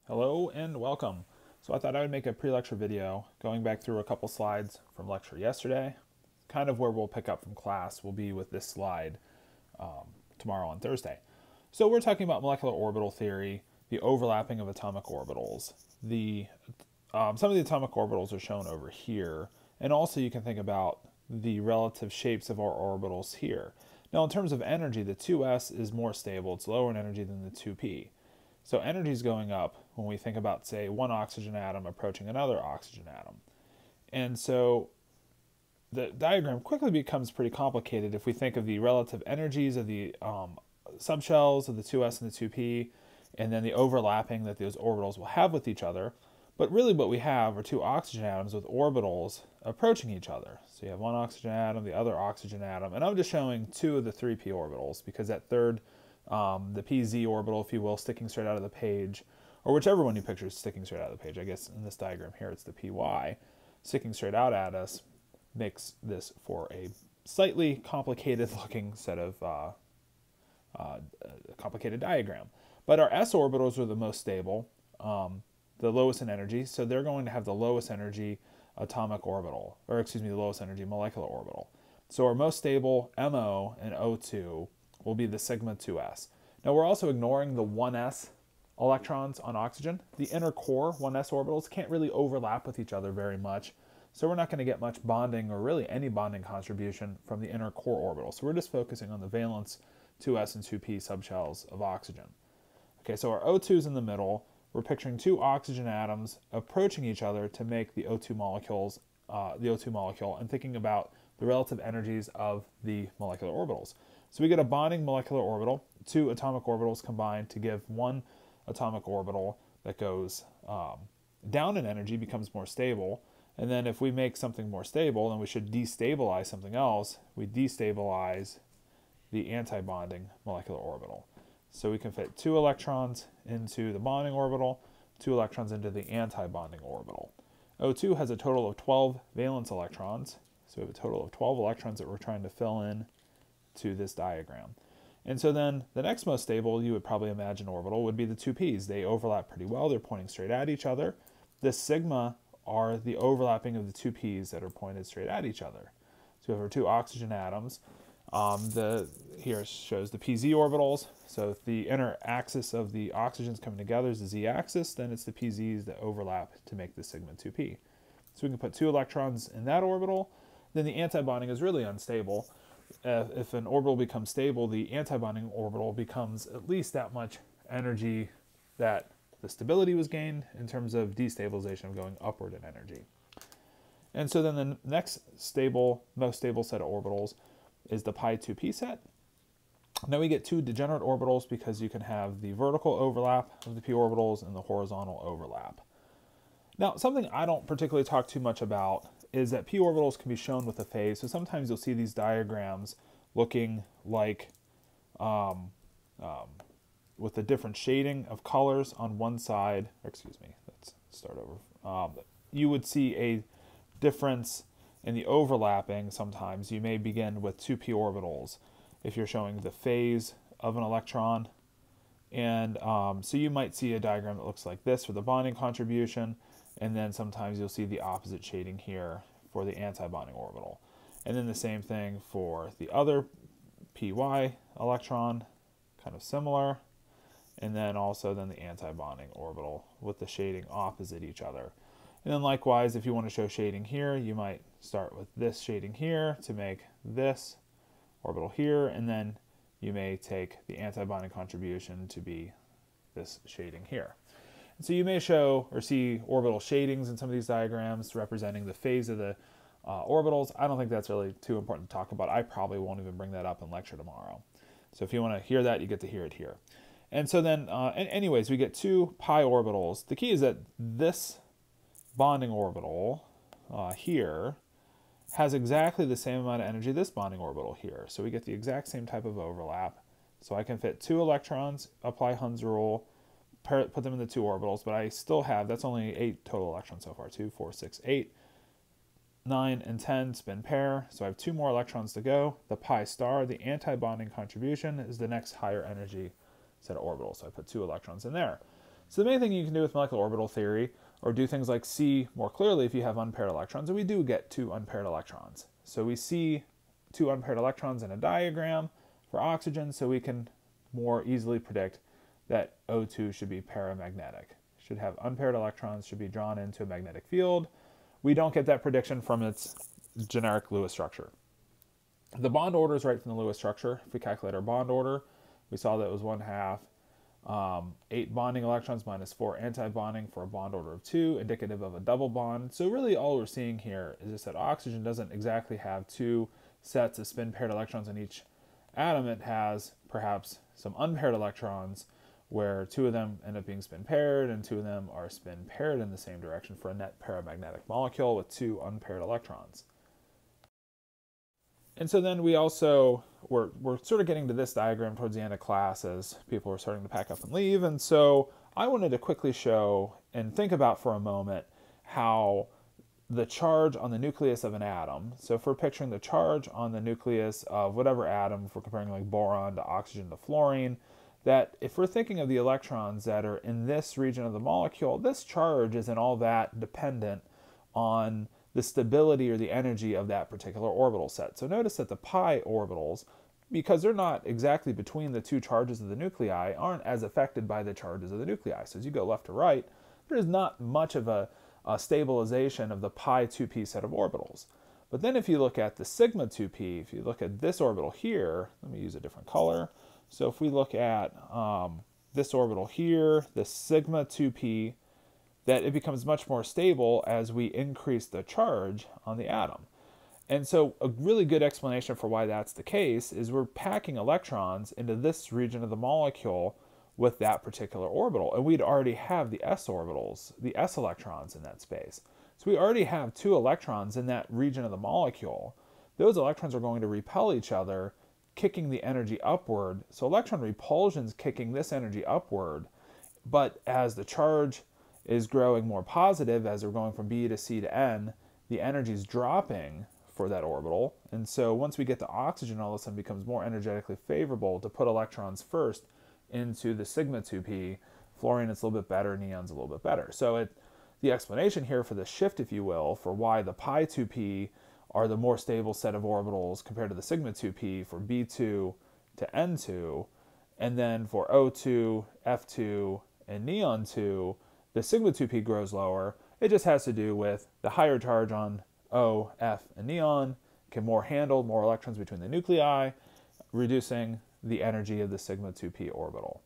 Hello and welcome. So I thought I would make a pre-lecture video going back through a couple slides from lecture yesterday. Kind of where we'll pick up from class will be with this slide tomorrow on Thursday. So we're talking about molecular orbital theory, the overlapping of atomic orbitals. Some of the atomic orbitals are shown over here, and also you can think about the relative shapes of our orbitals here. Now in terms of energy, the 2s is more stable, it's lower in energy than the 2p. So energy is going up when we think about, say, one oxygen atom approaching another oxygen atom. And so the diagram quickly becomes pretty complicated if we think of the relative energies of the subshells of the 2s and the 2p, and then the overlapping that those orbitals will have with each other. But really what we have are two oxygen atoms with orbitals approaching each other. So you have one oxygen atom, the other oxygen atom, and I'm just showing two of the 3p orbitals because that third the PZ orbital, if you will, sticking straight out of the page, or whichever one you picture is sticking straight out of the page. I guess in this diagram here it's the PY, sticking straight out at us, makes this for a slightly complicated looking set of complicated diagram. But our S orbitals are the most stable, the lowest in energy, so they're going to have the lowest energy atomic orbital, or excuse me, the lowest energy molecular orbital. So our most stable MO and O2 will be the sigma 2s. Now we're also ignoring the 1s electrons on oxygen. The inner core 1s orbitals can't really overlap with each other very much, so we're not going to get much bonding or really any bonding contribution from the inner core orbital. So we're just focusing on the valence 2s and 2p subshells of oxygen. Okay, so our O2 is in the middle. We're picturing two oxygen atoms approaching each other to make the O2 molecules, the O2 molecule, and thinking about the relative energies of the molecular orbitals. So we get a bonding molecular orbital, two atomic orbitals combined to give one atomic orbital that goes down in energy, becomes more stable. And then if we make something more stable, then we should destabilize something else. We destabilize the anti-bonding molecular orbital. So we can fit two electrons into the bonding orbital, two electrons into the anti-bonding orbital. O2 has a total of 12 valence electrons. So we have a total of 12 electrons that we're trying to fill in to this diagram. And so then the next most stable, you would probably imagine orbital, would be the 2p's. They overlap pretty well. They're pointing straight at each other. This sigma are the overlapping of the 2p's that are pointed straight at each other. So we have our two oxygen atoms. Here shows the PZ orbitals. So if the inner axis of the oxygens coming together is the z-axis, then it's the PZs that overlap to make the sigma 2p. So we can put two electrons in that orbital. Then the antibonding is really unstable. If an orbital becomes stable, the antibonding orbital becomes at least that much energy that the stability was gained in terms of destabilization of going upward in energy. And so then the next most stable set of orbitals is the pi 2p set. Now we get two degenerate orbitals because you can have the vertical overlap of the p orbitals and the horizontal overlap. Now something I don't particularly talk too much about is that p orbitals can be shown with a phase. So sometimes you'll see these diagrams looking like with a different shading of colors on one side. Or excuse me, let's start over. You would see a difference in the overlapping sometimes. You may begin with two p orbitals if you're showing the phase of an electron. And so you might see a diagram that looks like this for the bonding contribution, and then sometimes you'll see the opposite shading here for the anti-bonding orbital. And then the same thing for the other py electron, kind of similar. And then also then the anti-bonding orbital with the shading opposite each other. And then likewise, if you want to show shading here, you might start with this shading here to make this orbital here, and then you may take the anti-bonding contribution to be this shading here. And so you may show or see orbital shadings in some of these diagrams representing the phase of the orbitals. I don't think that's really too important to talk about. I probably won't even bring that up in lecture tomorrow. So if you want to hear that, you get to hear it here. And so then, anyways, we get two pi orbitals. The key is that this bonding orbital here has exactly the same amount of energy this bonding orbital here. So we get the exact same type of overlap. So I can fit two electrons, apply Hund's rule, put them in the two orbitals, but I still have, that's only 8 total electrons so far, 2, 4, 6, 8, 9, and 10 spin pair. So I have 2 more electrons to go. The pi star, the anti-bonding contribution, is the next higher energy set of orbitals. So I put 2 electrons in there. So the main thing you can do with molecular orbital theory, or do things like see more clearly if you have unpaired electrons, and we do get 2 unpaired electrons. So we see 2 unpaired electrons in a diagram for oxygen, so we can more easily predict that O2 should be paramagnetic. Should have unpaired electrons, should be drawn into a magnetic field. We don't get that prediction from its generic Lewis structure. The bond order is right from the Lewis structure. If we calculate our bond order, we saw that it was 1/2 8 bonding electrons minus 4 anti-bonding for a bond order of 2, indicative of a double bond. So really all we're seeing here is just that oxygen doesn't exactly have 2 sets of spin paired electrons in each atom. It has perhaps some unpaired electrons where 2 of them end up being spin paired and 2 of them are spin paired in the same direction for a net paramagnetic molecule with 2 unpaired electrons. And so then we also, we're sort of getting to this diagram towards the end of class as people are starting to pack up and leave. And so I wanted to quickly show and think about for a moment how the charge on the nucleus of an atom, so if we're picturing the charge on the nucleus of whatever atom, if we're comparing like boron to oxygen to fluorine, that if we're thinking of the electrons that are in this region of the molecule, this charge isn't all that dependent on the stability or the energy of that particular orbital set. So notice that the pi orbitals, because they're not exactly between the 2 charges of the nuclei, aren't as affected by the charges of the nuclei. So as you go left to right, there's not much of a stabilization of the pi 2p set of orbitals. But then if you look at the sigma 2p, if you look at this orbital here, let me use a different color. So if we look at this orbital here, the sigma 2p, that it becomes much more stable as we increase the charge on the atom. And so a really good explanation for why that's the case is we're packing electrons into this region of the molecule with that particular orbital. And we'd already have the s orbitals, the s electrons in that space. So we already have 2 electrons in that region of the molecule. Those electrons are going to repel each other, kicking the energy upward. So electron repulsion is kicking this energy upward. But as the charge is growing more positive, as we're going from B to C to N, the energy is dropping for that orbital. And so once we get to oxygen, all of a sudden it becomes more energetically favorable to put electrons first into the sigma 2p. Fluorine is a little bit better, neon's a little bit better. So the explanation here for the shift, if you will, for why the pi 2p are the more stable set of orbitals compared to the sigma 2p for B2 to N2, and then for O2, F2, and neon 2, the sigma 2p grows lower. It just has to do with the higher charge on O, F, and neon can more handle more electrons between the nuclei, reducing the energy of the sigma 2p orbital.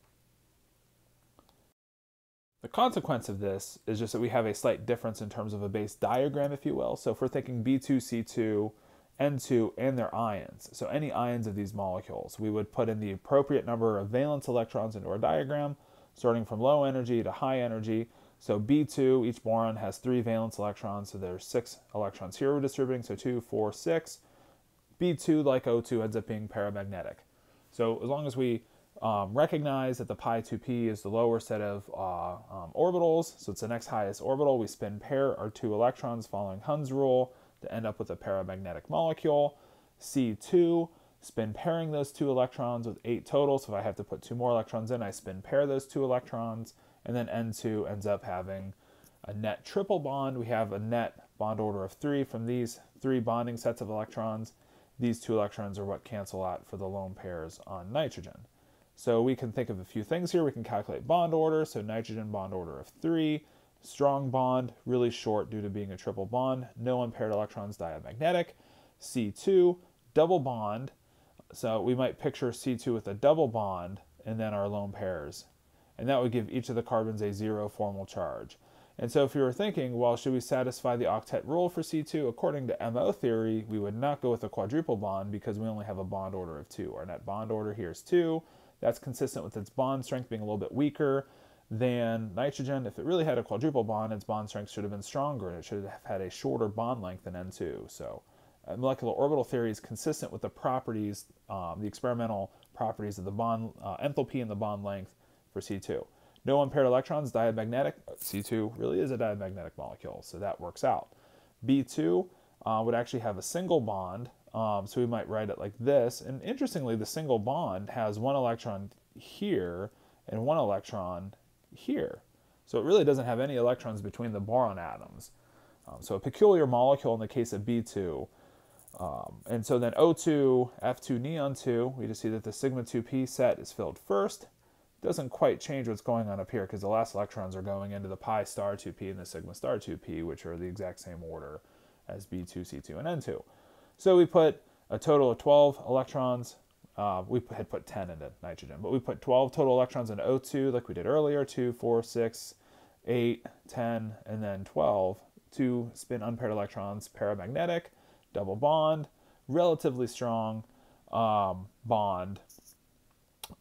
The consequence of this is just that we have a slight difference in terms of a base diagram, if you will. So if we're thinking B2, C2, N2, and their ions, so any ions of these molecules, we would put in the appropriate number of valence electrons into our diagram, starting from low energy to high energy. So B2, each boron has 3 valence electrons, so there's 6 electrons here we're distributing, so 2, 4, 6. B2, like O2, ends up being paramagnetic. So as long as we recognize that the pi 2p is the lower set of orbitals, so it's the next highest orbital, we spin pair our 2 electrons following Hund's rule to end up with a paramagnetic molecule. C2, spin pairing those 2 electrons with 8 total, so if I have to put 2 more electrons in, I spin pair those 2 electrons, and then N2 ends up having a net triple bond. We have a net bond order of 3 from these 3 bonding sets of electrons. These 2 electrons are what cancel out for the lone pairs on nitrogen. So we can think of a few things here. We can calculate bond order. So nitrogen bond order of 3, strong bond, really short due to being a triple bond, no unpaired electrons, diamagnetic. C2, double bond. So we might picture C2 with a double bond and then our lone pairs. And that would give each of the carbons a 0 formal charge. And so if you were thinking, well, should we satisfy the octet rule for C2? According to MO theory, we would not go with a quadruple bond because we only have a bond order of 2. Our net bond order here is 2. That's consistent with its bond strength being a little bit weaker than nitrogen. If it really had a quadruple bond, its bond strength should have been stronger, and it should have had a shorter bond length than N2. So molecular orbital theory is consistent with the properties, the experimental properties of the bond enthalpy and the bond length for C2. No unpaired electrons, diamagnetic. C2 really is a diamagnetic molecule, so that works out. B2 would actually have a single bond, so we might write it like this. And interestingly, the single bond has 1 electron here and 1 electron here. So it really doesn't have any electrons between the boron atoms. So a peculiar molecule in the case of B2. And so then O2, F2, neon 2, we just see that the sigma 2p set is filled first. Doesn't quite change what's going on up here because the last electrons are going into the pi star 2p and the sigma star 2p, which are the exact same order as B2, C2, and N2. So we put a total of 12 electrons. We had put 10 into nitrogen, but we put 12 total electrons into O2 like we did earlier, 2, 4, 6, 8, 10, and then 12. 2 spin unpaired electrons, paramagnetic, double bond, relatively strong bond,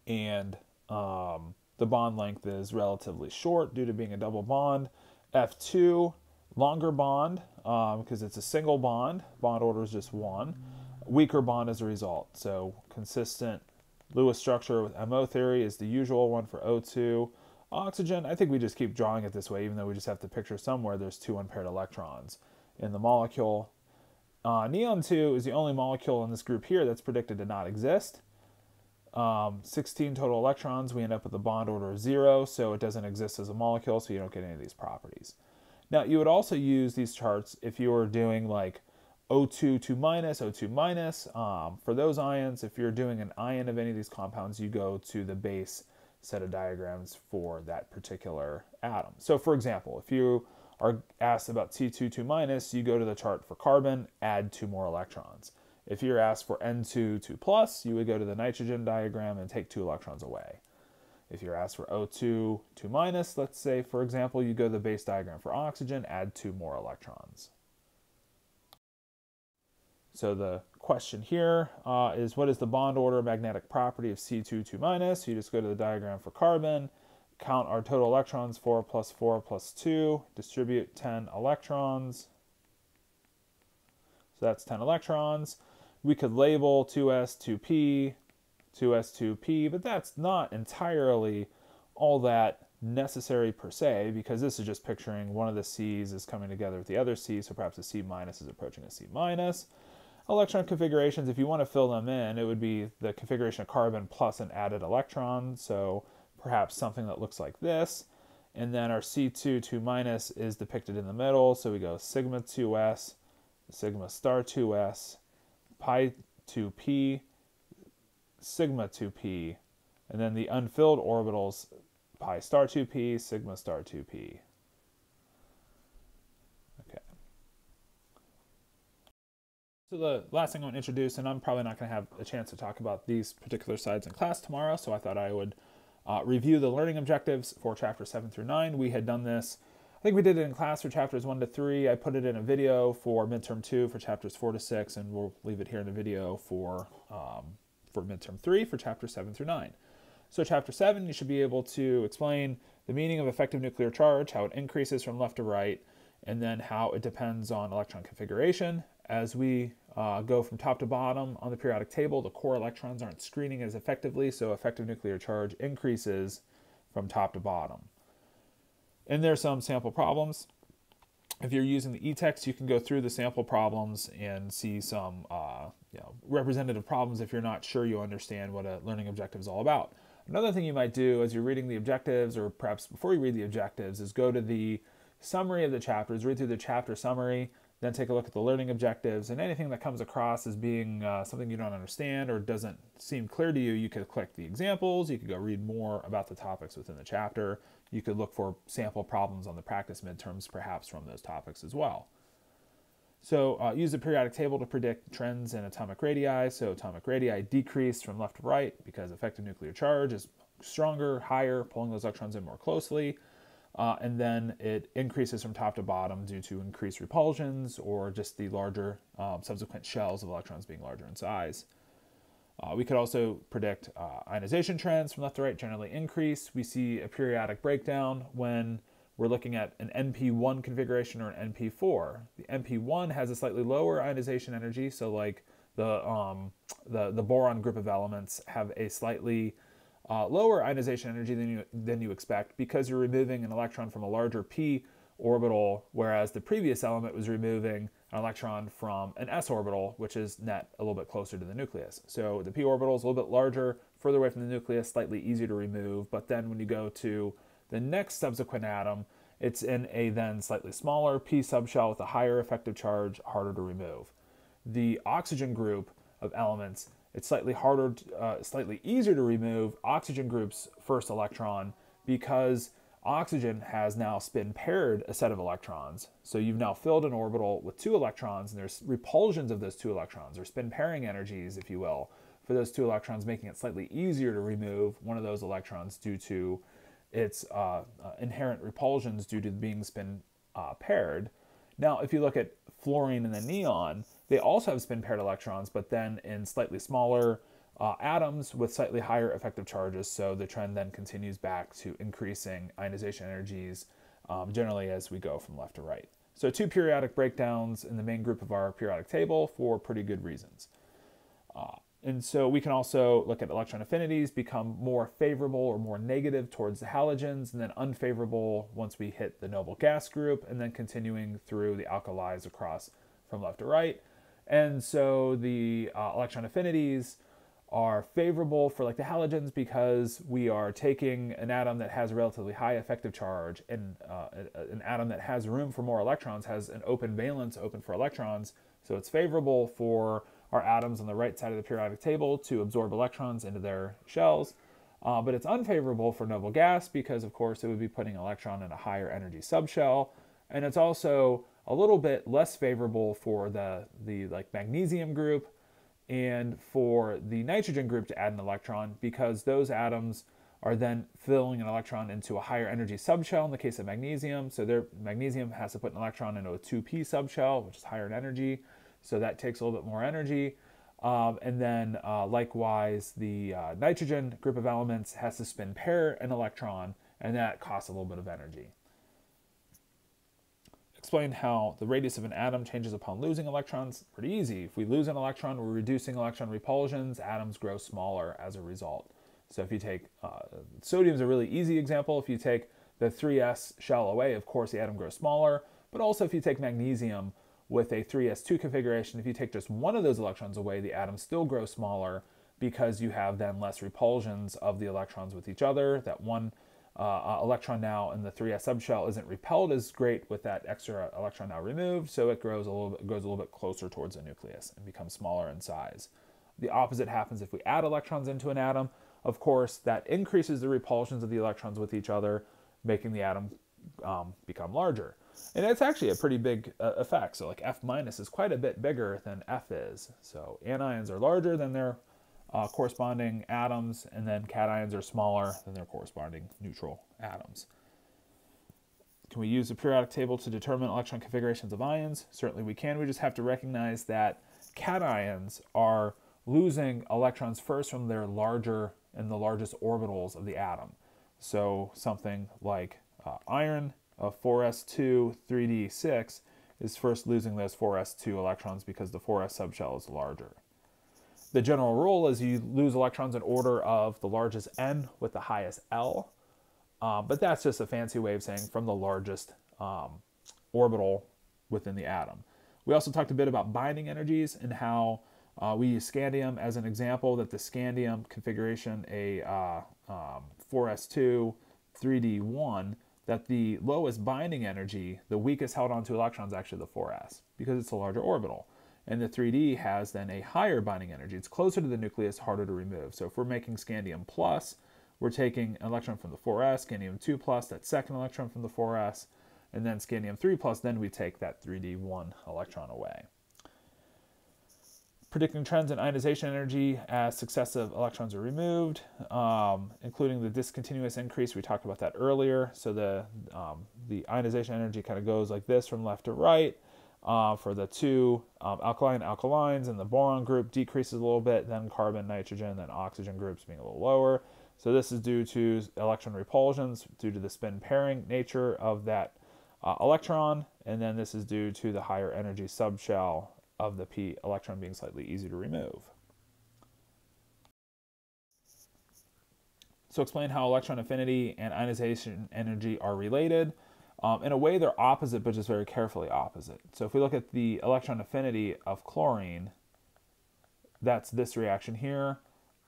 and the bond length is relatively short due to being a double bond. F2, longer bond because it's a single bond. Bond order is just 1. Weaker bond as a result. So consistent Lewis structure with MO theory is the usual one for O2. Oxygen, I think we just keep drawing it this way, even though we just have to picture somewhere there's 2 unpaired electrons in the molecule. Neon 2 is the only molecule in this group here that's predicted to not exist. 16 total electrons, we end up with a bond order of 0, so it doesn't exist as a molecule, so you don't get any of these properties. Now, you would also use these charts if you were doing like O2, 2 minus, O2 minus. For those ions, if you're doing an ion of any of these compounds, you go to the base set of diagrams for that particular atom. So for example, if you are asked about C2, 2 minus, you go to the chart for carbon, add 2 more electrons. If you're asked for N2, 2 plus, you would go to the nitrogen diagram and take 2 electrons away. If you're asked for O2, 2 minus, let's say, for example, you go to the base diagram for oxygen, add 2 more electrons. So the question here is what is the bond order magnetic property of C2, 2 minus? You just go to the diagram for carbon, count our total electrons, 4 plus 4 plus 2, distribute 10 electrons. So that's 10 electrons. We could label 2s, 2p, 2s, 2p, but that's not entirely all that necessary per se, because this is just picturing one of the C's is coming together with the other C, so perhaps a C minus is approaching a C minus. Electron configurations, if you want to fill them in, it would be the configuration of carbon plus an added electron, so perhaps something that looks like this. And then our C2, 2 minus is depicted in the middle, so we go sigma 2s, sigma star 2s, pi 2p, sigma 2p, and then the unfilled orbitals, pi star 2p, sigma star 2p. Okay. So the last thing I want to introduce, and I'm probably not going to have a chance to talk about these particular slides in class tomorrow, so I thought I would review the learning objectives for chapters 7 through 9. We had done this, I think we did it in class for chapters 1 to 3. I put it in a video for midterm 2 for chapters 4 to 6, and we'll leave it here in the video for midterm 3 for chapters 7 through 9. So chapter 7, you should be able to explain the meaning of effective nuclear charge, how it increases from left to right, and then how it depends on electron configuration. As we go from top to bottom on the periodic table, the core electrons aren't screening as effectively, so effective nuclear charge increases from top to bottom. And there's some sample problems. If you're using the e-text, you can go through the sample problems and see some representative problems if you're not sure you understand what a learning objective is all about. Another thing you might do as you're reading the objectives, or perhaps before you read the objectives, is go to the summary of the chapters, read through the chapter summary, then take a look at the learning objectives, and anything that comes across as being something you don't understand or doesn't seem clear to you, you could click the examples, you could go read more about the topics within the chapter, you could look for sample problems on the practice midterms perhaps from those topics as well. So use the periodic table to predict trends in atomic radii. So atomic radii decrease from left to right because effective nuclear charge is stronger, higher, pulling those electrons in more closely. And then it increases from top to bottom due to increased repulsions or just the larger subsequent shells of electrons being larger in size. We could also predict ionization trends from left to right generally increase. We see a periodic breakdown when we're looking at an NP1 configuration or an NP4. The NP1 has a slightly lower ionization energy, so like the boron group of elements have a slightly lower ionization energy than you expect because you're removing an electron from a larger p orbital, whereas the previous element was removing an electron from an s orbital, which is net a little bit closer to the nucleus. So the p orbital is a little bit larger, further away from the nucleus, slightly easier to remove, but then when you go to The next subsequent atom, it's in a then slightly smaller p subshell with a higher effective charge, harder to remove. The oxygen group of elements, it's slightly harder, slightly easier to remove oxygen group's first electron because oxygen has now spin paired a set of electrons. So you've now filled an orbital with 2 electrons, and there's repulsions of those 2 electrons, or spin pairing energies, if you will, for those 2 electrons, making it slightly easier to remove one of those electrons due to its inherent repulsions due to being spin paired. Now, if you look at fluorine and the neon, they also have spin paired electrons, but then in slightly smaller atoms with slightly higher effective charges. So the trend then continues back to increasing ionization energies generally as we go from left to right. So 2 periodic breakdowns in the main group of our periodic table for pretty good reasons. And so we can also look at electron affinities become more favorable or more negative towards the halogens, and then unfavorable once we hit the noble gas group, and then continuing through the alkalis across from left to right. And so the electron affinities are favorable for like the halogens because we are taking an atom that has a relatively high effective charge, and an atom that has room for more electrons has an open valence open for electrons. So it's favorable for our atoms on the right side of the periodic table to absorb electrons into their shells. But it's unfavorable for noble gas because, of course, it would be putting an electron in a higher energy subshell. And it's also a little bit less favorable for the like magnesium group and for the nitrogen group to add an electron, because those atoms are then filling an electron into a higher energy subshell in the case of magnesium. So their magnesium has to put an electron into a 2p subshell, which is higher in energy. So that takes a little bit more energy. And then likewise, the nitrogen group of elements has to spin pair an electron, and that costs a little bit of energy. Explain how the radius of an atom changes upon losing electrons. Pretty easy. If we lose an electron, we're reducing electron repulsions. Atoms grow smaller as a result. So if you take, sodium is a really easy example. If you take the 3s shell away, of course the atom grows smaller. But also if you take magnesium with a 3s2 configuration, if you take just one of those electrons away, the atom still grows smaller because you have then less repulsions of the electrons with each other. That one electron now in the 3s subshell isn't repelled as great with that extra electron now removed, so it grows a little bit closer towards the nucleus and becomes smaller in size. The opposite happens if we add electrons into an atom. Of course, that increases the repulsions of the electrons with each other, making the atom become larger. And it's actually a pretty big effect. So like F minus is quite a bit bigger than F is. So anions are larger than their corresponding atoms, and then cations are smaller than their corresponding neutral atoms. Can we use the periodic table to determine electron configurations of ions? Certainly we can. We just have to recognize that cations are losing electrons first from their larger and the largest orbitals of the atom. So something like iron of 4s2 3d6 is first losing those 4s2 electrons because the 4s subshell is larger. The general rule is you lose electrons in order of the largest n with the highest L, but that's just a fancy way of saying from the largest orbital within the atom. We also talked a bit about binding energies and how we use scandium as an example, that the scandium configuration, a 4s2 3d1, that the lowest binding energy, the weakest held onto electron, is actually the 4s because it's a larger orbital. And the 3D has then a higher binding energy. It's closer to the nucleus, harder to remove. So if we're making scandium plus, we're taking an electron from the 4s, scandium 2 plus, that second electron from the 4s, and then scandium 3 plus, then we take that 3D1 electron away. Predicting trends in ionization energy as successive electrons are removed, including the discontinuous increase. We talked about that earlier. So the ionization energy kind of goes like this from left to right. For the 2 alkaline alkalines, and the boron group decreases a little bit, then carbon, nitrogen, then oxygen groups being a little lower. So this is due to electron repulsions, due to the spin pairing nature of that electron, and then this is due to the higher energy subshell of the p electron being slightly easier to remove. So explain how electron affinity and ionization energy are related. In a way, they're opposite, but just very carefully opposite. So if we look at the electron affinity of chlorine, that's this reaction here.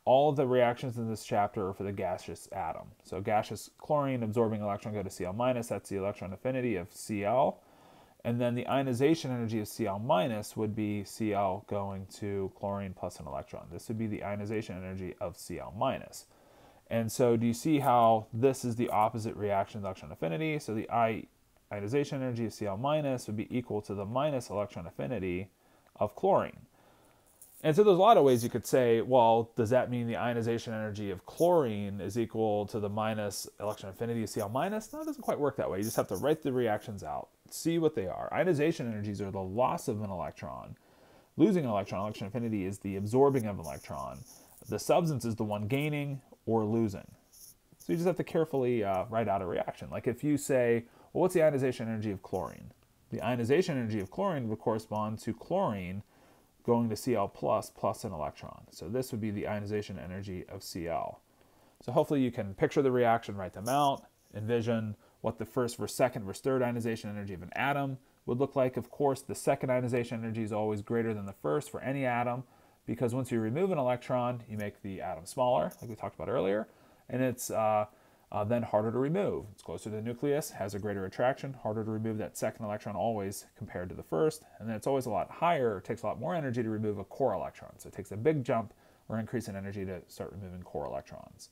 all of the reactions in this chapter are for the gaseous atom. So gaseous chlorine absorbing electron go to Cl-, that's the electron affinity of Cl. And then the ionization energy of Cl- would be Cl going to chlorine plus an electron. This would be the ionization energy of Cl-. And so do you see how this is the opposite reaction of electron affinity? So the ionization energy of Cl- would be equal to the minus electron affinity of chlorine. And so there's a lot of ways you could say, well, does that mean the ionization energy of chlorine is equal to the minus electron affinity of Cl-? No, it doesn't quite work that way. You just have to write the reactions out, see what they are. Ionization energies are the loss of an electron. Losing an electron, electron affinity, is the absorbing of an electron. The substance is the one gaining or losing. So you just have to carefully write out a reaction. Like if you say, well, what's the ionization energy of chlorine? The ionization energy of chlorine would correspond to chlorine going to Cl plus an electron. So this would be the ionization energy of Cl. So hopefully you can picture the reaction, write them out, envision what the first versus second versus third ionization energy of an atom would look like. Of course, the second ionization energy is always greater than the first for any atom, because once you remove an electron, you make the atom smaller, like we talked about earlier, and it's then harder to remove. It's closer to the nucleus, has a greater attraction, harder to remove that second electron always compared to the first, and then it's always a lot higher, it takes a lot more energy to remove a core electron. So it takes a big jump or increase in energy to start removing core electrons.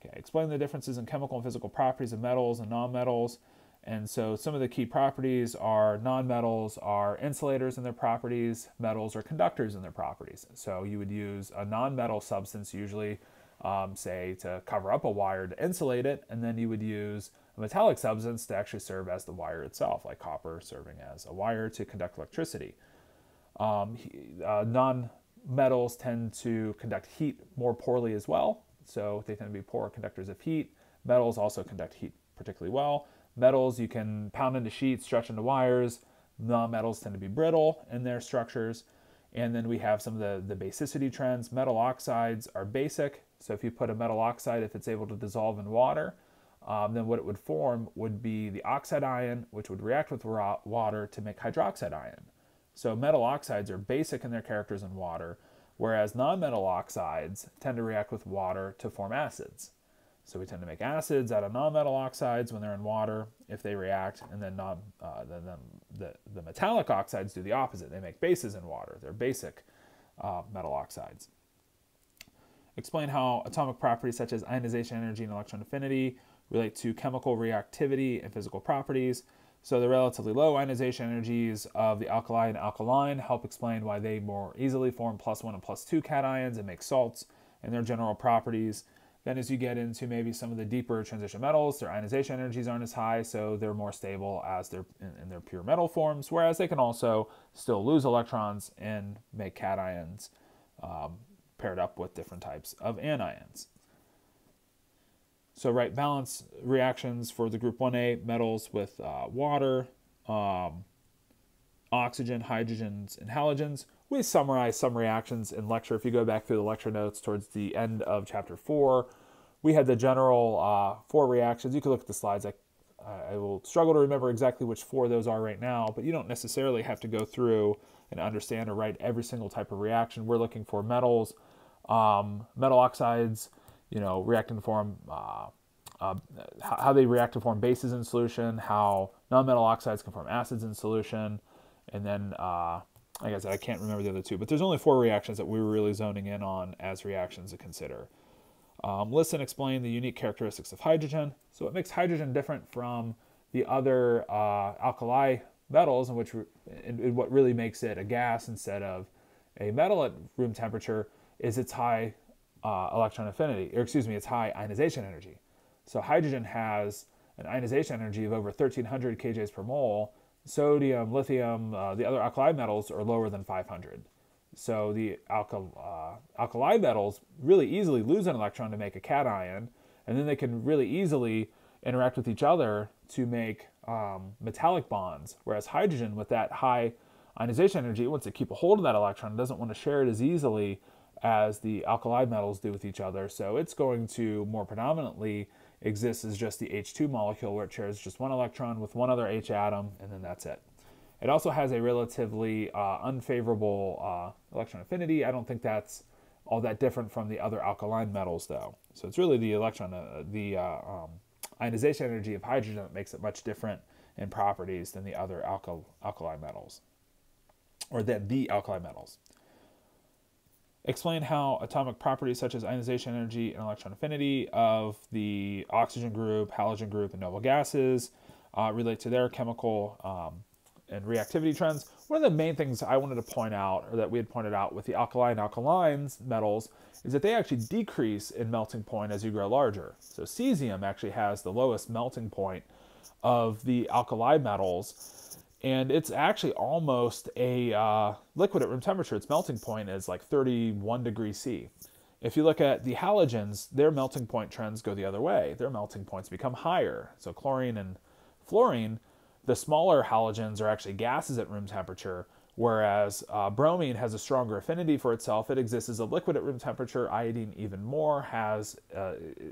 Okay, explain the differences in chemical and physical properties of metals and nonmetals. And so some of the key properties are nonmetals are insulators in their properties, metals are conductors in their properties. So you would use a nonmetal substance usually, say, to cover up a wire to insulate it, and then you would use a metallic substance to actually serve as the wire itself, like copper serving as a wire to conduct electricity. Non-metals tend to conduct heat more poorly as well, so they tend to be poor conductors of heat. Metals also conduct heat particularly well. Metals you can pound into sheets, stretch into wires. Non-metals tend to be brittle in their structures. And then we have some of the basicity trends. Metal oxides are basic. So if you put a metal oxide, if it's able to dissolve in water, then what it would form would be the oxide ion, which would react with water to make hydroxide ion. So metal oxides are basic in their characters in water, whereas non-metal oxides tend to react with water to form acids. So we tend to make acids out of non-metal oxides when they're in water if they react, and then the metallic oxides do the opposite. They make bases in water. They're basic metal oxides. Explain how atomic properties such as ionization energy and electron affinity relate to chemical reactivity and physical properties. So the relatively low ionization energies of the alkali and alkaline help explain why they more easily form +1 and +2 cations and make salts and their general properties. Then as you get into maybe some of the deeper transition metals, their ionization energies aren't as high, so they're more stable as they're in their pure metal forms, whereas they can also still lose electrons and make cations paired up with different types of anions. So write balance reactions for the group 1A metals with water, oxygen, hydrogens, and halogens. We summarize some reactions in lecture. If you go back through the lecture notes towards the end of chapter 4, we had the general 4 reactions. You can look at the slides. I will struggle to remember exactly which 4 those are right now, but you don't necessarily have to go through and understand or write every single type of reaction. We're looking for metals, metal oxides, reacting to form, how they react to form bases in solution, how non-metal oxides can form acids in solution, and then like I said, I can't remember the other 2, but there's only 4 reactions that we were really zoning in on as reactions to consider. List and explain the unique characteristics of hydrogen. So what makes hydrogen different from the other alkali metals, and what really makes it a gas instead of a metal at room temperature, is its high electron affinity, its high ionization energy. So hydrogen has an ionization energy of over 1,300 kJ per mole. Sodium, lithium, the other alkali metals are lower than 500. So the alkali metals really easily lose an electron to make a cation, and then they can really easily interact with each other to make metallic bonds, whereas hydrogen, with that high ionization energy, wants to keep a hold of that electron, doesn't want to share it as easily as the alkali metals do with each other. So it's going to more predominantly exist as just the H2 molecule, where it shares just one electron with one other H atom, and then that's it. It also has a relatively unfavorable electron affinity. I don't think that's all that different from the other alkaline metals, though. So it's really the ionization energy of hydrogen that makes it much different in properties than the other alkali metals, or than the alkali metals. Explain how atomic properties such as ionization energy and electron affinity of the oxygen group, halogen group, and noble gases relate to their chemical and reactivity trends. One of the main things I wanted to point out, or that we had pointed out with the alkali and alkalines metals, is that they actually decrease in melting point as you grow larger. So cesium actually has the lowest melting point of the alkali metals, and it's actually almost a liquid at room temperature. Its melting point is like 31 degrees C. If you look at the halogens, their melting point trends go the other way. Their melting points become higher. So chlorine and fluorine, the smaller halogens, are actually gases at room temperature, whereas bromine has a stronger affinity for itself. It exists as a liquid at room temperature. Iodine, even more,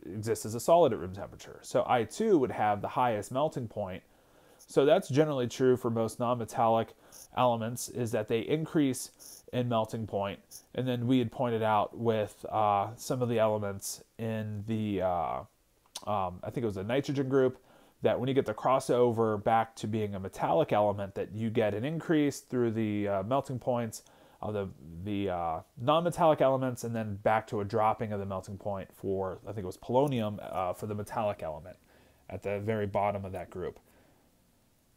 exists as a solid at room temperature. So I2 would have the highest melting point. So that's generally true for most nonmetallic elements, is that they increase in melting point. And then we had pointed out with some of the elements in the, I think it was the nitrogen group, that when you get the crossover back to being a metallic element, that you get an increase through the melting points of the non-metallic elements, and then back to a dropping of the melting point for, I think it was polonium, for the metallic element at the very bottom of that group.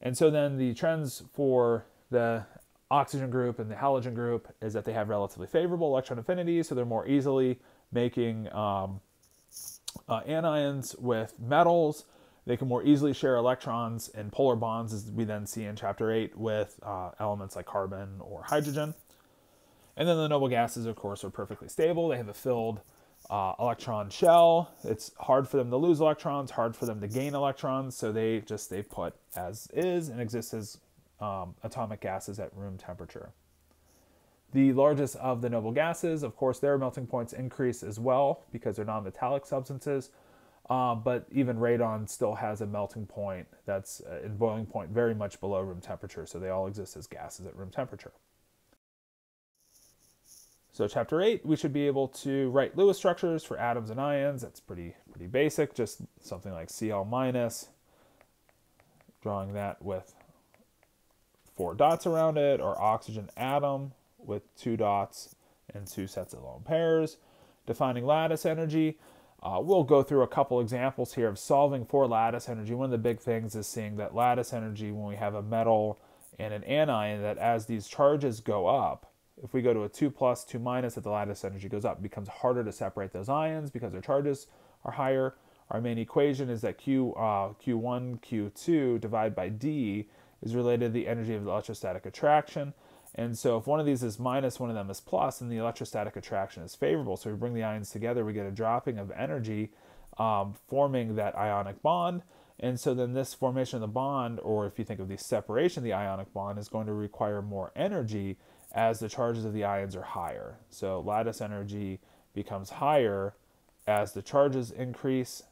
And so then the trends for the oxygen group and the halogen group is that they have relatively favorable electron affinities, so they're more easily making anions with metals. They can more easily share electrons in polar bonds, as we then see in Chapter 8 with elements like carbon or hydrogen. And then the noble gases, of course, are perfectly stable. They have a filled electron shell. It's hard for them to lose electrons, hard for them to gain electrons, so they just stay put as is and exist as atomic gases at room temperature. The largest of the noble gases, of course, their melting points increase as well because they're non-metallic substances, but even radon still has a melting point that's in boiling point very much below room temperature, so they all exist as gases at room temperature. So Chapter 8, we should be able to write Lewis structures for atoms and ions. That's pretty basic, just something like Cl-, drawing that with 4 dots around it, or oxygen atom with 2 dots and 2 sets of lone pairs. Defining lattice energy. We'll go through a couple examples here of solving for lattice energy. One of the big things is seeing that lattice energy, when we have a metal and an anion, that as these charges go up, if we go to a 2+, 2-, that the lattice energy goes up, it becomes harder to separate those ions because their charges are higher. Our main equation is that Q1, Q2 divided by D is related to the energy of the electrostatic attraction. And so if one of these is minus, one of them is plus, then the electrostatic attraction is favorable. So we bring the ions together, we get a dropping of energy forming that ionic bond. And so then this formation of the bond, or if you think of the separation of the ionic bond, is going to require more energy as the charges of the ions are higher. So lattice energy becomes higher as the charges increase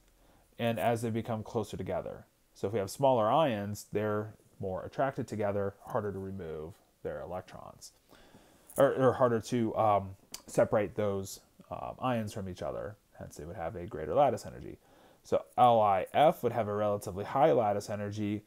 and as they become closer together. So if we have smaller ions, they're more attracted together, harder to remove their electrons, or harder to separate those ions from each other. Hence, they would have a greater lattice energy. So LIF would have a relatively high lattice energy.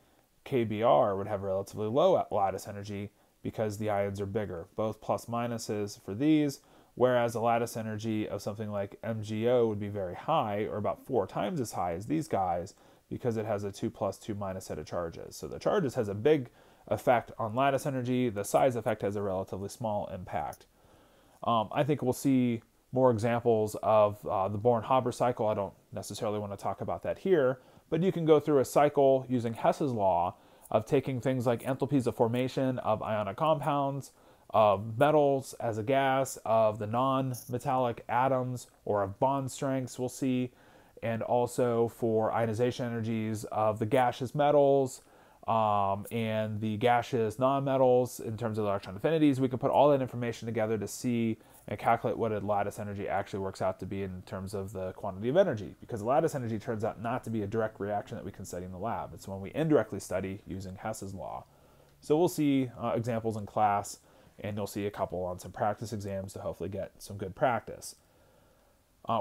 KBr would have a relatively low lattice energy because the ions are bigger, both plus minuses for these, whereas the lattice energy of something like MgO would be very high, or about 4 times as high as these guys, because it has a 2+, 2- set of charges. So the charges has a big effect on lattice energy. The size effect has a relatively small impact. I think we'll see more examples of the Born-Haber cycle. I don't necessarily want to talk about that here, but you can go through a cycle using Hess's law of taking things like enthalpies of formation of ionic compounds, of metals as a gas, of the non-metallic atoms, or of bond strengths we'll see, and also for ionization energies of the gaseous metals and the gaseous nonmetals in terms of electron affinities. We can put all that information together to see and calculate what a lattice energy actually works out to be in terms of the quantity of energy, because lattice energy turns out not to be a direct reaction that we can study in the lab. It's one we indirectly study using Hess's law. So we'll see examples in class and you'll see a couple on some practice exams to hopefully get some good practice.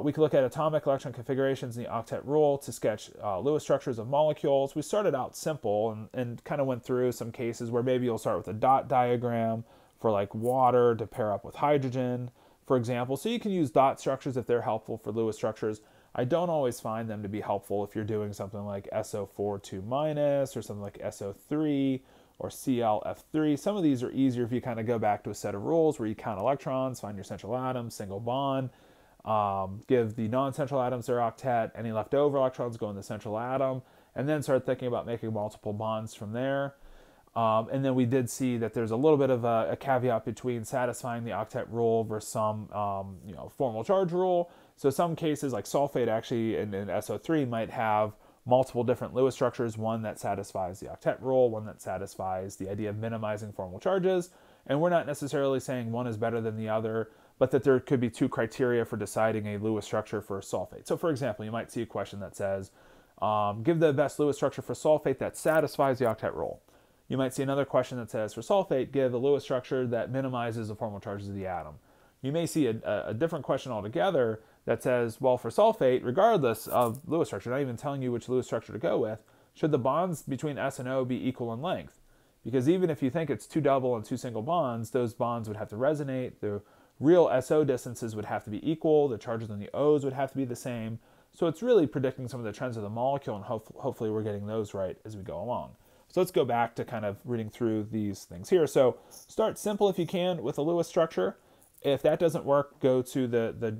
We could look at atomic electron configurations in the octet rule to sketch Lewis structures of molecules. We started out simple and kind of went through some cases where maybe you'll start with a dot diagram for like water to pair up with hydrogen, for example. So you can use dot structures if they're helpful for Lewis structures. I don't always find them to be helpful if you're doing something like SO4 2- or something like SO3 or ClF3. Some of these are easier if you kind of go back to a set of rules where you count electrons, find your central atom, single bond, give the non-central atoms their octet, any leftover electrons go in the central atom, and then start thinking about making multiple bonds from there. And then we did see that there's a little bit of a caveat between satisfying the octet rule versus some formal charge rule. So some cases like sulfate actually in SO3 might have multiple different Lewis structures, one that satisfies the octet rule, one that satisfies the idea of minimizing formal charges. And we're not necessarily saying one is better than the other, but that there could be two criteria for deciding a Lewis structure for sulfate. So for example, you might see a question that says, give the best Lewis structure for sulfate that satisfies the octet rule. You might see another question that says, for sulfate, give a Lewis structure that minimizes the formal charges of the atom. You may see a different question altogether that says, well, for sulfate, regardless of Lewis structure, not even telling you which Lewis structure to go with, should the bonds between S and O be equal in length? Because even if you think it's two double and two single bonds, those bonds would have to resonate. The real SO distances would have to be equal. The charges on the O's would have to be the same. So it's really predicting some of the trends of the molecule, and hopefully we're getting those right as we go along. So let's go back to kind of reading through these things here. So start simple if you can with a Lewis structure. If that doesn't work, go to the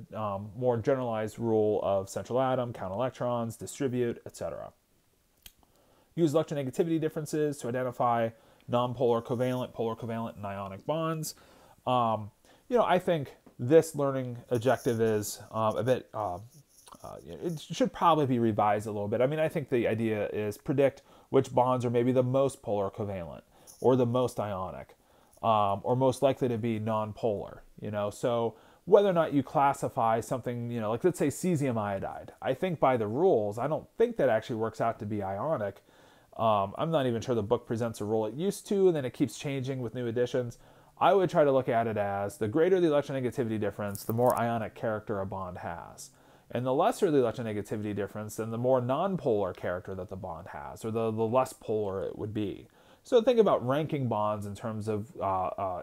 more generalized rule of central atom, count electrons, distribute, etc. Use electronegativity differences to identify nonpolar covalent, polar covalent, and ionic bonds. I think this learning objective is a bit, it should probably be revised a little bit. I mean, I think the idea is predict which bonds are maybe the most polar covalent or the most ionic or most likely to be nonpolar, So whether or not you classify something, like let's say cesium iodide, I think by the rules, I don't think that actually works out to be ionic. I'm not even sure the book presents a rule it used to, and then it keeps changing with new additions. I would try to look at it as the greater the electronegativity difference, the more ionic character a bond has. And the lesser the electronegativity difference, then the more nonpolar character that the bond has, or the less polar it would be. So think about ranking bonds in terms of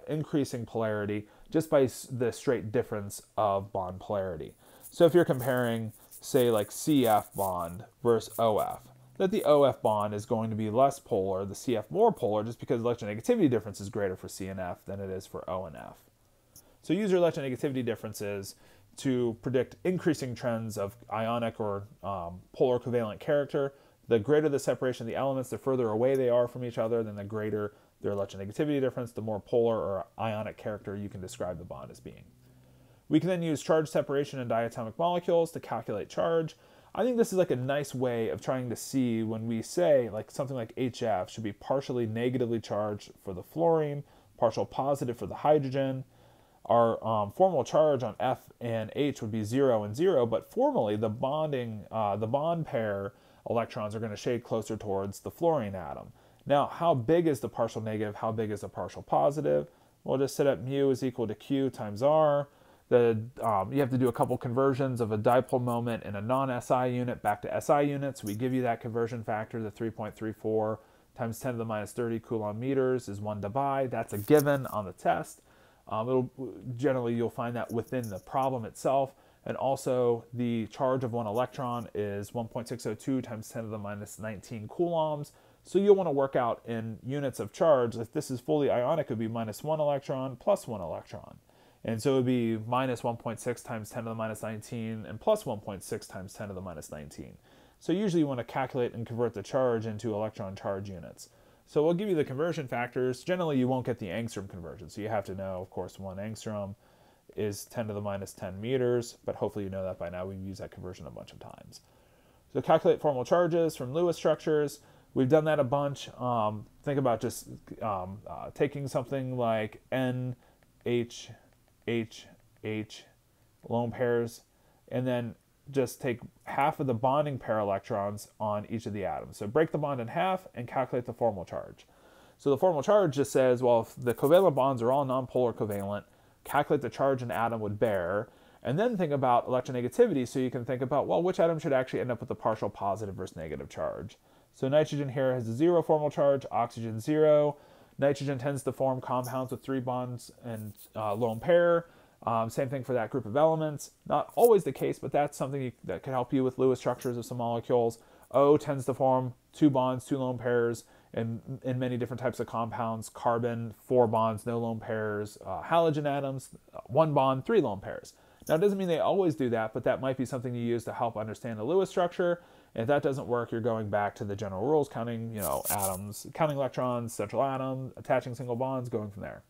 increasing polarity just by the straight difference of bond polarity. So if you're comparing, say, like CF bond versus OF, that the OF bond is going to be less polar, the CF more polar, just because the electronegativity difference is greater for C and F than it is for O and F. So use your electronegativity differences to predict increasing trends of ionic or polar covalent character. The greater the separation of the elements, the further away they are from each other, then the greater their electronegativity difference, the more polar or ionic character you can describe the bond as being. We can then use charge separation in diatomic molecules to calculate charge. I think this is like a nice way of trying to see when we say like something like HF should be partially negatively charged for the fluorine, partial positive for the hydrogen. Our formal charge on F and H would be 0 and 0, but formally the bond pair electrons are going to shade closer towards the fluorine atom. Now, how big is the partial negative? How big is the partial positive? We'll just set up mu is equal to Q times R. You have to do a couple conversions of a dipole moment in a non-SI unit back to SI units. We give you that conversion factor, the 3.34 times 10 to the minus 30 coulomb meters is 1 dibi. That's a given on the test. Generally, you'll find that within the problem itself. And also, the charge of one electron is 1.602 times 10 to the minus 19 coulombs. So you'll want to work out in units of charge. If this is fully ionic, it would be minus 1 electron plus 1 electron. And so it would be minus 1.6 times 10 to the minus 19 and plus 1.6 times 10 to the minus 19. So usually you want to calculate and convert the charge into electron charge units. So we'll give you the conversion factors. Generally, you won't get the angstrom conversion. So you have to know, of course, 1 angstrom is 10 to the minus 10 meters, but hopefully you know that by now. We've used that conversion a bunch of times. So calculate formal charges from Lewis structures. We've done that a bunch. Think about just taking something like N, H, H, H, lone pairs, and then just take half of the bonding pair electrons on each of the atoms. So break the bond in half and calculate the formal charge. So the formal charge just says, well, if the covalent bonds are all nonpolar covalent, calculate the charge an atom would bear, and then think about electronegativity, so you can think about, well, which atom should actually end up with a partial positive versus negative charge. So nitrogen here has a 0 formal charge, oxygen 0. Nitrogen tends to form compounds with 3 bonds and lone pair. Same thing for that group of elements. Not always the case, but that's something that can help you with Lewis structures of some molecules. O tends to form 2 bonds, 2 lone pairs in many different types of compounds. Carbon, 4 bonds, no lone pairs. Halogen atoms, 1 bond, 3 lone pairs. Now, it doesn't mean they always do that, but that might be something you use to help understand the Lewis structure. And if that doesn't work, you're going back to the general rules, counting, atoms, counting electrons, central atom, attaching single bonds, going from there.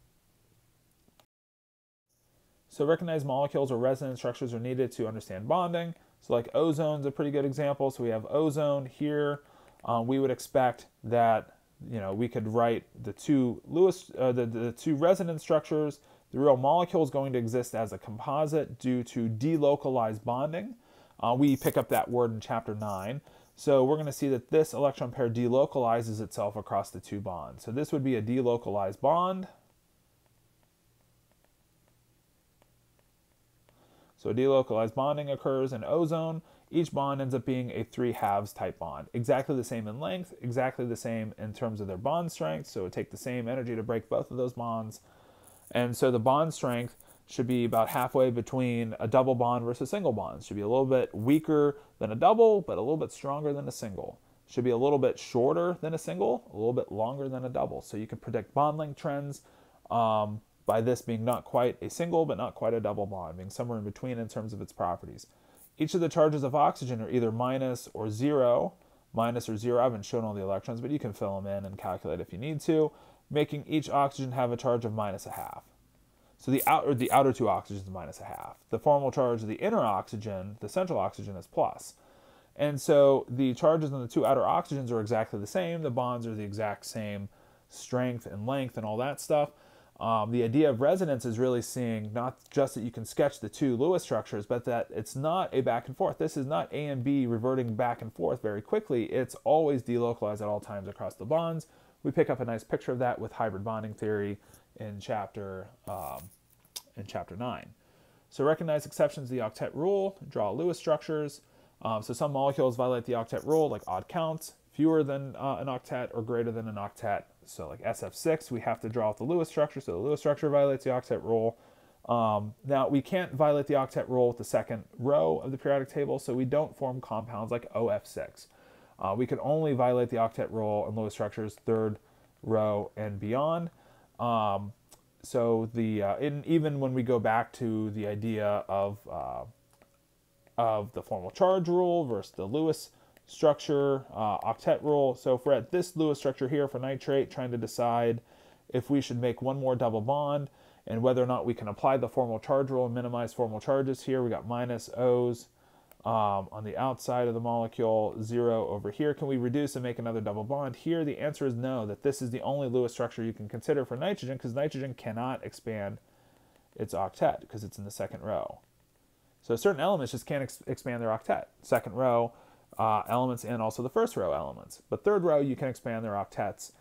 So recognized molecules or resonance structures are needed to understand bonding. So like ozone's a pretty good example. So we have ozone here. We would expect that, we could write the two the two resonance structures. The real molecule is going to exist as a composite due to delocalized bonding. We pick up that word in chapter 9. So we're going to see that this electron pair delocalizes itself across the 2 bonds. So this would be a delocalized bond. So delocalized bonding occurs in ozone. Each bond ends up being a 3/2 type bond. Exactly the same in length, exactly the same in terms of their bond strength. So it would take the same energy to break both of those bonds. And so the bond strength should be about halfway between a double bond versus a single bond. It should be a little bit weaker than a double, but a little bit stronger than a single. It should be a little bit shorter than a single, a little bit longer than a double. So you can predict bond length trends by this being not quite a single, but not quite a double bond, being somewhere in between in terms of its properties. Each of the charges of oxygen are either minus or zero. Minus or zero, I haven't shown all the electrons, but you can fill them in and calculate if you need to, making each oxygen have a charge of -1/2. So the outer 2 oxygens is -1/2. The formal charge of the inner oxygen, the central oxygen, is plus. And so the charges on the 2 outer oxygens are exactly the same. The bonds are the exact same strength and length and all that stuff. The idea of resonance is really seeing not just that you can sketch the 2 Lewis structures, but that it's not a back and forth. This is not A and B reverting back and forth very quickly. It's always delocalized at all times across the bonds. We pick up a nice picture of that with hybrid bonding theory in chapter 9. So recognize exceptions to the octet rule, draw Lewis structures. So some molecules violate the octet rule, like odd counts, fewer than an octet or greater than an octet. So like SF6, we have to draw out the Lewis structure, so the Lewis structure violates the octet rule. Now, we can't violate the octet rule with the second row of the periodic table, so we don't form compounds like OF6. We can only violate the octet rule in Lewis structures, 3rd row and beyond. So even when we go back to the idea of the formal charge rule versus the Lewis structure, octet rule. So if we're at this Lewis structure here for nitrate, trying to decide if we should make one more double bond and whether or not we can apply the formal charge rule and minimize formal charges here. We got minus O's on the outside of the molecule, 0 over here. Can we reduce and make another double bond here? The answer is no, that this is the only Lewis structure you can consider for nitrogen, because nitrogen cannot expand its octet because it's in the 2nd row. So certain elements just can't expand their octet. 2nd row elements and also the 1st row elements. But 3rd row, you can expand their octets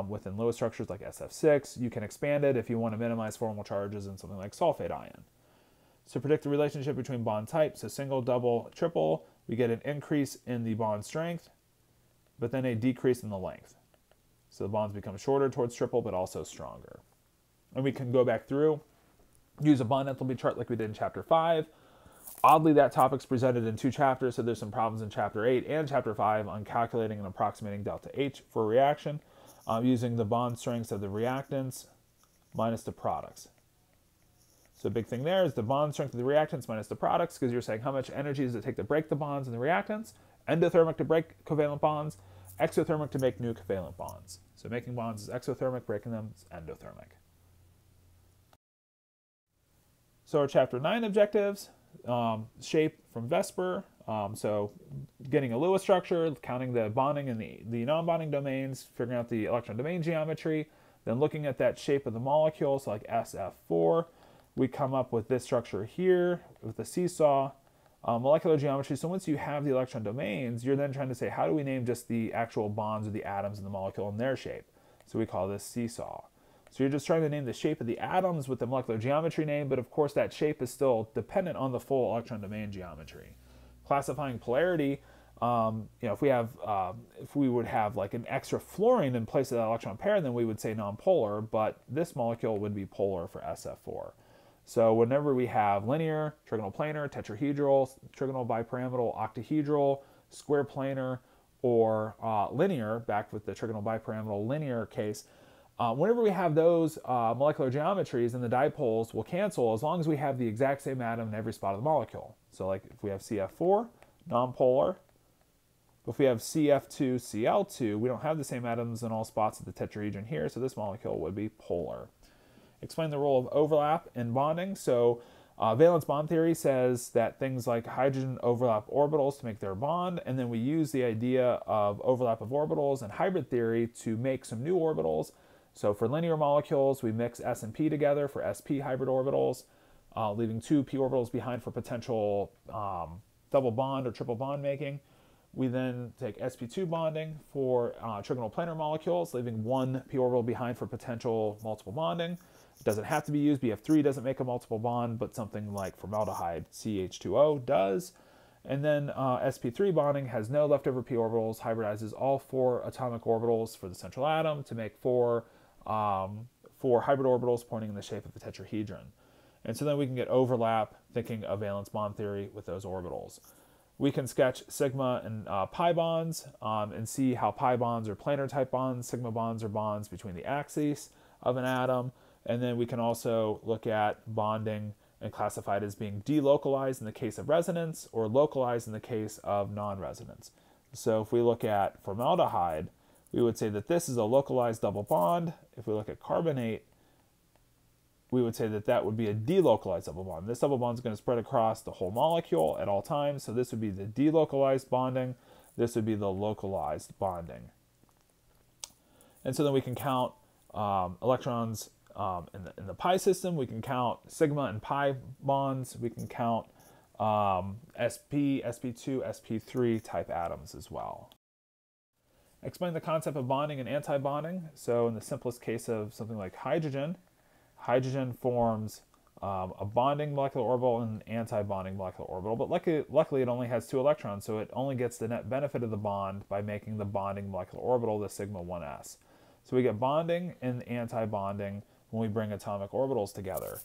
within Lewis structures like SF6. You can expand it if you want to minimize formal charges in something like sulfate ion. So predict the relationship between bond types, so single, double, triple, we get an increase in the bond strength, but then a decrease in the length. So the bonds become shorter towards triple, but also stronger. And we can go back through, use a bond enthalpy chart like we did in chapter 5. Oddly, that topic's presented in 2 chapters, so there's some problems in chapter 8 and chapter 5 on calculating and approximating delta H for a reaction using the bond strengths of the reactants minus the products. So the big thing there is the bond strength of the reactants minus the products, because you're saying how much energy does it take to break the bonds in the reactants, endothermic to break covalent bonds, exothermic to make new covalent bonds. So making bonds is exothermic, breaking them is endothermic. So our chapter 9 objectives, shape from Vesper, so getting a Lewis structure, counting the bonding and the non-bonding domains, figuring out the electron domain geometry, then looking at that shape of the molecule, so like SF4, we come up with this structure here with the seesaw, molecular geometry. So once you have the electron domains, you're then trying to say, how do we name just the actual bonds or the atoms in the molecule in their shape? So we call this seesaw. So you're just trying to name the shape of the atoms with the molecular geometry name, but of course that shape is still dependent on the full electron domain geometry. Classifying polarity, if we would have like an extra fluorine in place of that electron pair, then we would say nonpolar, but this molecule would be polar for SF4. So whenever we have linear, trigonal planar, tetrahedral, trigonal bipyramidal, octahedral, square planar, or linear, back with the trigonal bipyramidal linear case, whenever we have those molecular geometries, then the dipoles will cancel as long as we have the exact same atom in every spot of the molecule. So like if we have CF4, nonpolar. If we have CF2, Cl2, we don't have the same atoms in all spots of the tetrahedron here, so this molecule would be polar. Explain the role of overlap in bonding. So valence bond theory says that things like hydrogen overlap orbitals to make their bond, and then we use the idea of overlap of orbitals and hybrid theory to make some new orbitals. So for linear molecules, we mix S and P together for sp hybrid orbitals, leaving 2 p orbitals behind for potential double bond or triple bond making. We then take sp2 bonding for trigonal planar molecules, leaving 1 p orbital behind for potential multiple bonding. It doesn't have to be used. BF3 doesn't make a multiple bond, but something like formaldehyde CH2O does. And then sp3 bonding has no leftover p orbitals, hybridizes all 4 atomic orbitals for the central atom to make 4 hybrid orbitals pointing in the shape of the tetrahedron. And so then we can get overlap, thinking of valence bond theory with those orbitals. We can sketch sigma and pi bonds and see how pi bonds are planar type bonds, sigma bonds are bonds between the axes of an atom. And then we can also look at bonding and classify it as being delocalized in the case of resonance or localized in the case of non-resonance. So if we look at formaldehyde, we would say that this is a localized double bond. If we look at carbonate, we would say that that would be a delocalized double bond. This double bond is going to spread across the whole molecule at all times. So this would be the delocalized bonding. This would be the localized bonding. And so then we can count electrons in the pi system. We can count sigma and pi bonds. We can count sp, sp2, sp3 type atoms as well. Explain the concept of bonding and anti-bonding. So in the simplest case of something like hydrogen, hydrogen forms a bonding molecular orbital and an anti-bonding molecular orbital, but luckily it only has 2 electrons, so it only gets the net benefit of the bond by making the bonding molecular orbital the sigma 1s. So we get bonding and anti-bonding when we bring atomic orbitals together.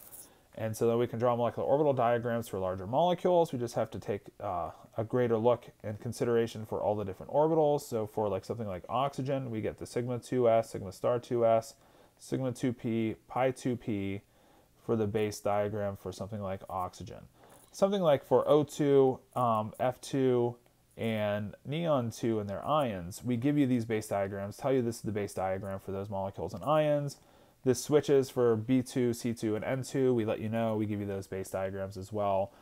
And so then we can draw molecular orbital diagrams for larger molecules. We just have to take a greater look and consideration for all the different orbitals. So for like something like oxygen, we get the sigma 2s, sigma star 2s, sigma 2p, pi 2p for the base diagram for something like oxygen. Something like for O2, F2, and neon 2 and their ions, we give you these base diagrams, tell you this is the base diagram for those molecules and ions. This switches for B2, C2, and N2. We let you know, we give you those base diagrams as well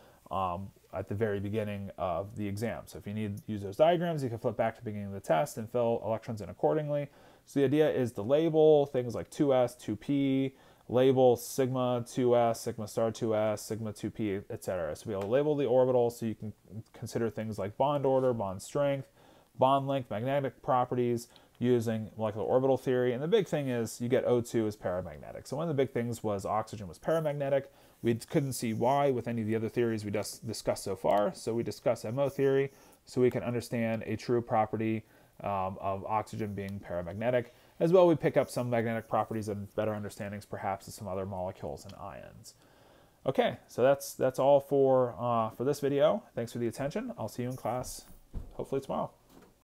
at the very beginning of the exam. So if you need to use those diagrams, you can flip back to the beginning of the test and fill electrons in accordingly. So the idea is to label things like 2s, 2p, label sigma 2s, sigma star 2s, sigma 2p, etc. So be able to label the orbitals so you can consider things like bond order, bond strength, bond length, magnetic properties using molecular orbital theory. And the big thing is you get O2 as paramagnetic. So one of the big things was oxygen was paramagnetic. We couldn't see why with any of the other theories we just discussed so far. So we discussed MO theory so we can understand a true property of oxygen being paramagnetic. As well, we pick up some magnetic properties and better understandings perhaps of some other molecules and ions. Okay, so that's all for this video. Thanks for the attention. I'll see you in class hopefully tomorrow.